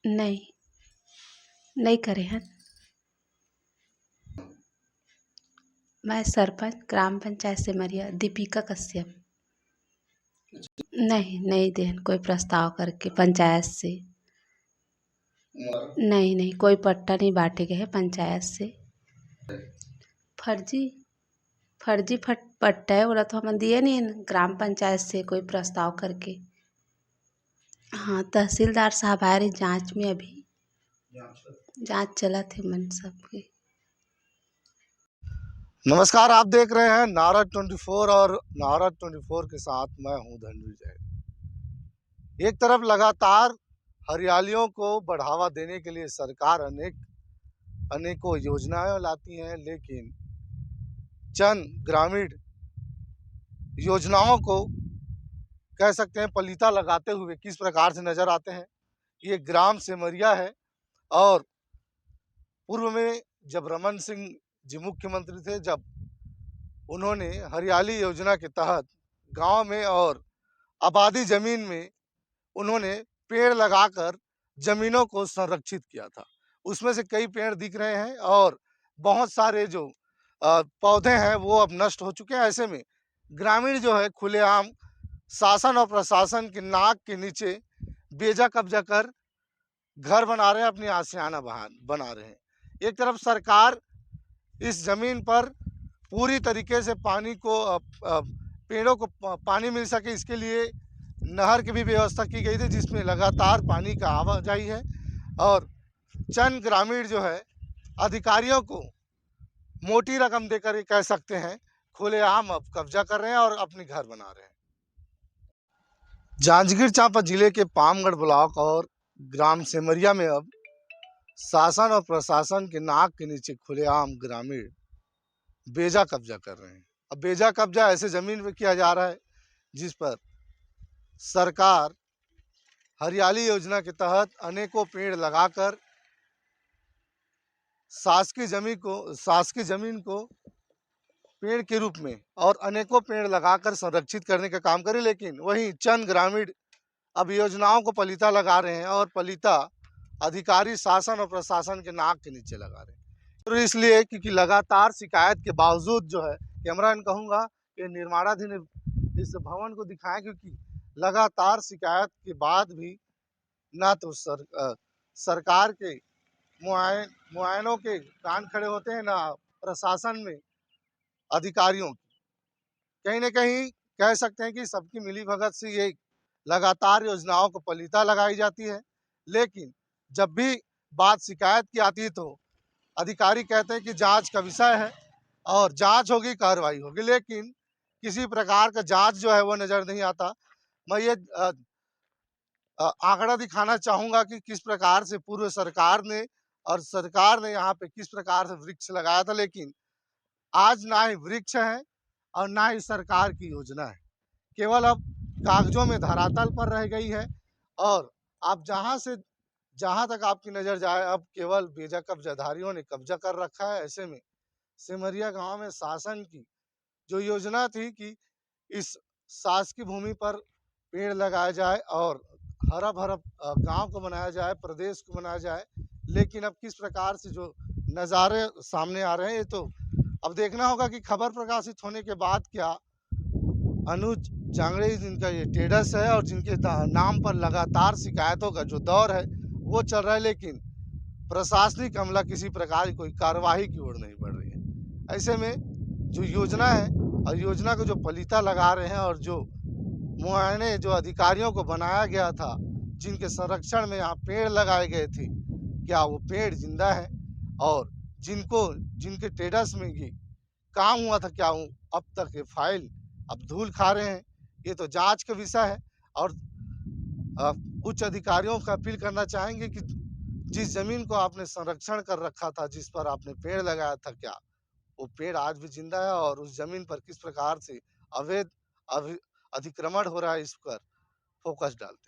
नहीं, नहीं करे हैं। मैं सरपंच ग्राम पंचायत सिमरिया दीपिका कश्यप। नहीं, नहीं दे कोई प्रस्ताव करके पंचायत से। नहीं, नहीं कोई पट्टा नहीं बांटे गए हैं पंचायत से। फर्जी फर्जी पट्टा है बोला तो हम दिए नहीं ग्राम पंचायत से कोई प्रस्ताव करके। हाँ, तहसीलदार साहब आ रहे जांच में, अभी जांच चला थे मन सबके। नमस्कार, आप देख रहे हैं नारद 24 और नारद 24 के साथ मैं हूं धनवीर जैन। एक तरफ लगातार हरियालियों को बढ़ावा देने के लिए सरकार अनेकों योजनाएं लाती है, लेकिन चंद ग्रामीण योजनाओं को कह सकते हैं पलीता लगाते हुए किस प्रकार से नजर आते हैं। ये ग्राम सिमरिया है और पूर्व में जब रमन सिंह जी मुख्यमंत्री थे, जब उन्होंने हरियाली योजना के तहत गांव में और आबादी जमीन में उन्होंने पेड़ लगाकर जमीनों को संरक्षित किया था। उसमें से कई पेड़ दिख रहे हैं और बहुत सारे जो पौधे हैं वो अब नष्ट हो चुके हैं। ऐसे में ग्रामीण जो है खुलेआम शासन और प्रशासन की नाक के नीचे बेजा कब्जा कर घर बना रहे हैं, अपनी आशियाना बना रहे हैं। एक तरफ सरकार इस जमीन पर पूरी तरीके से पानी को पेड़ों को पानी मिल सके, इसके लिए नहर की भी व्यवस्था की गई थी, जिसमें लगातार पानी का आवाजाही है। और चंद ग्रामीण जो है अधिकारियों को मोटी रकम देकर ये कह सकते हैं खुलेआम अब कब्जा कर रहे हैं और अपने घर बना रहे हैं। जांजगीर चांपा जिले के पामगढ़ ब्लॉक और ग्राम सिमरिया में अब शासन और प्रशासन के नाक के नीचे खुलेआम ग्रामीण बेजा कब्जा कर रहे हैं। अब बेजा कब्जा ऐसे जमीन पे किया जा रहा है जिस पर सरकार हरियाली योजना के तहत अनेकों पेड़ लगाकर शासकीय जमीन को पेड़ के रूप में और अनेकों पेड़ लगाकर संरक्षित करने का काम करे। लेकिन वहीं चंद ग्रामीण अब योजनाओं को पलीता लगा रहे हैं और पलीता अधिकारी शासन और प्रशासन के नाक के नीचे लगा रहे हैं। तो इसलिए क्योंकि लगातार शिकायत के बावजूद जो है, कैमरा कहूँगा कि निर्माणाधीन इस भवन को दिखाएं, क्योंकि लगातार शिकायत के बाद भी ना तो सरकार के मुआयनों के कान खड़े होते हैं, ना प्रशासन में अधिकारियों की। कहीं ना कहीं कह सकते हैं कि सबकी मिलीभगत से ये लगातार योजनाओं को पलीता लगाई जाती है। लेकिन जब भी बात शिकायत की आती है तो अधिकारी कहते हैं कि जांच का विषय है और जांच होगी, कार्रवाई होगी, लेकिन किसी प्रकार का जांच जो है वो नजर नहीं आता। मैं ये आंकड़ा दिखाना चाहूंगा कि किस प्रकार से पूर्व सरकार ने यहाँ पे किस प्रकार से वृक्ष लगाया था, लेकिन आज ना ही वृक्ष है और ना ही सरकार की योजना है, केवल अब कागजों में धरातल पर रह गई है। और आप जहां तक आपकी नजर जाए अब केवल बेजा कब्जाधारियों ने कब्जा कर रखा है। ऐसे में सिमरिया गांव में शासन की जो योजना थी कि इस शासकीय भूमि पर पेड़ लगाया जाए और हरा भरा गांव को बनाया जाए, प्रदेश को बनाया जाए, लेकिन अब किस प्रकार से जो नज़ारे सामने आ रहे हैं, ये तो अब देखना होगा कि खबर प्रकाशित होने के बाद क्या अनुज जांगड़े जिनका ये टेडस है और जिनके नाम पर लगातार शिकायतों का जो दौर है वो चल रहा है, लेकिन प्रशासनिक अमला किसी प्रकार की कोई कार्यवाही की ओर नहीं बढ़ रही है। ऐसे में जो योजना है और योजना को जो पलीता लगा रहे हैं और जो मुआयने जो अधिकारियों को बनाया गया था, जिनके संरक्षण में यहाँ पेड़ लगाए गए थे, क्या वो पेड़ जिंदा है? और जिनके टेडस में ये काम हुआ था, क्या अब तक ये फाइल अब धूल खा रहे हैं? ये तो जांच का विषय है। और उच्च अधिकारियों का अपील करना चाहेंगे कि जिस जमीन को आपने संरक्षण कर रखा था, जिस पर आपने पेड़ लगाया था, क्या वो पेड़ आज भी जिंदा है? और उस जमीन पर किस प्रकार से अवैध अतिक्रमण हो रहा है, इस पर फोकस डालते हैं।